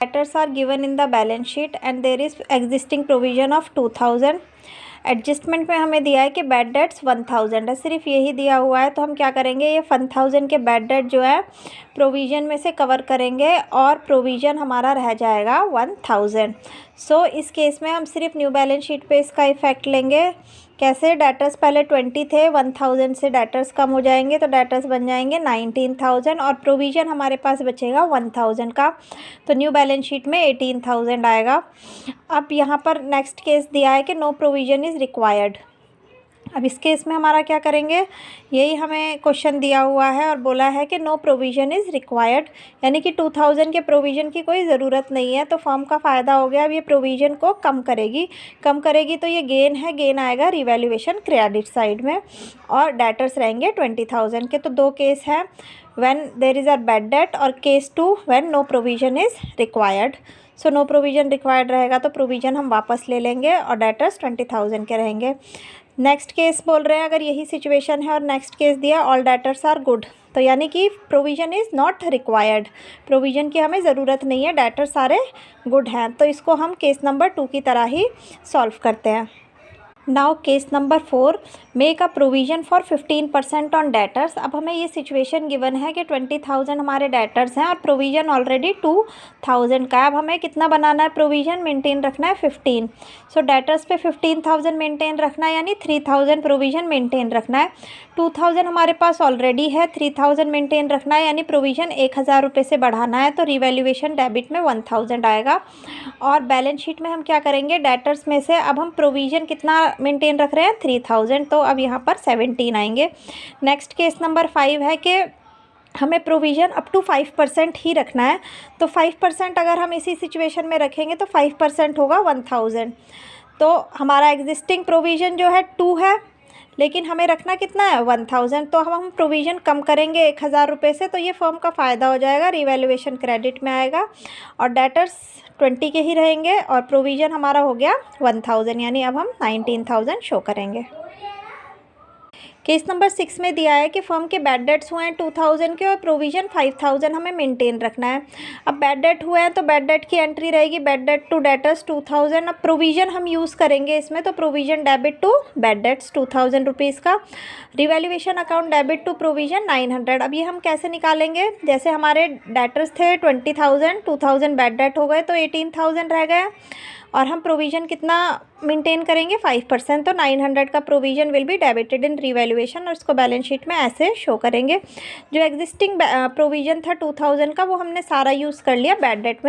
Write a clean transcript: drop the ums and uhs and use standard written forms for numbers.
Debtors are given in the balance sheet and there is existing provision of 2000। Adjustment में हमें दिया है कि बैड डेट्स 1000 है, सिर्फ यही दिया हुआ है। तो हम क्या करेंगे, ये 1000 के बैड डेट जो है प्रोविज़न में से कवर करेंगे और प्रोविज़न हमारा रह जाएगा 1000। सो इस केस में हम सिर्फ न्यू बैलेंस शीट पे इसका इफ़ेक्ट लेंगे। कैसे, डेटर्स पहले 20 थे, 1000 से डेटर्स कम हो जाएंगे तो डेटर्स बन जाएंगे 19000 और प्रोविज़न हमारे पास बचेगा 1000 का। तो न्यू बैलेंस शीट में 18000 आएगा। अब यहाँ पर नेक्स्ट केस दिया है कि नो प्रोविज़न इज़ रिक्वायर्ड। अब इस केस में हमारा क्या करेंगे, यही हमें क्वेश्चन दिया हुआ है और बोला है कि नो प्रोविज़न इज़ रिक्वायर्ड, यानी कि 2000 के प्रोविज़न की कोई ज़रूरत नहीं है। तो फर्म का फ़ायदा हो गया, अब ये प्रोविज़न को कम करेगी तो ये गेन है, गेन आएगा रिवैल्यूएशन क्रेडिट साइड में और डेटर्स रहेंगे 20000 के। तो दो केस हैं, when there is a bad debt और case 2 when no provision is required. So no provision required रहेगा तो प्रोविज़न हम वापस ले लेंगे और डेटर्स 20000 के रहेंगे। नेक्स्ट केस बोल रहे हैं, अगर यही सिचुएशन है और नेक्स्ट केस दिया ऑल डेटर्स आर गुड, तो यानी कि provision is not required, provision की हमें ज़रूरत नहीं है, डेटर सारे गुड हैं। तो इसको हम केस नंबर 2 की तरह ही सॉल्व करते हैं। Now case number 4, make a provision for 15% on debtors. अब हमें ये सिचुएशन गिवन है कि 20000 हमारे डेटर्स हैं और प्रोविज़न ऑलरेडी 2000 का है। अब हमें कितना बनाना है, प्रोविज़न मेंटेन रखना है 15। सो डेटर्स पे 15000 मेंटेन रखना है, यानी 3000 प्रोविज़न मेंटेन रखना है। 2000 हमारे पास ऑलरेडी है, 3000 मेंटेन रखना है, यानी प्रोविज़न 1000 रुपये से बढ़ाना है। तो रिवैल्यूएशन डेबिट में 1000 आएगा और बैलेंस शीट में हम क्या करेंगे, डेटर्स में से अब हम प्रोविज़न कितना मेंटेन रख रहे हैं, 3000, तो अब यहाँ पर 17 आएंगे। नेक्स्ट केस नंबर 5 है कि हमें प्रोविज़न अप टू 5% ही रखना है। तो 5% अगर हम इसी सिचुएशन में रखेंगे तो 5% होगा 1000। तो हमारा एग्जिस्टिंग प्रोविज़न जो है 2 है, लेकिन हमें रखना कितना है, 1000। तो हम प्रोविज़न कम करेंगे 1000 रुपये से, तो ये फर्म का फ़ायदा हो जाएगा, रिवैल्यूएशन क्रेडिट में आएगा और डेटर्स 20 के ही रहेंगे और प्रोविज़न हमारा हो गया 1000, यानी अब हम 19000 शो करेंगे। केस नंबर 6 में दिया है कि फर्म के बैड डेट्स हुए हैं 2000 के और प्रोविज़न 5000 हमें मेंटेन रखना है। अब बैड डेट हुए हैं तो बैड डेट की एंट्री रहेगी, बैड डेट टू डेटर्स 2000। अब प्रोविज़न हम यूज़ करेंगे इसमें, तो provision debit to bad debts 2000 rupees का, revaluation account debit to provision 900। अब ये हम कैसे निकालेंगे, जैसे हमारे डेटर्स थे 20000, 2000 बैड डेट हो गए तो 18000 रह गया और हम प्रोविज़न कितना मेंटेन करेंगे, 5%। तो 900 का provision will be debited in revaluation और इसको बैलेंस शीट में ऐसे शो करेंगे। जो एग्जिस्टिंग प्रोविज़न था 2000 का वो हमने सारा यूज़ कर लिया बैड डेट में।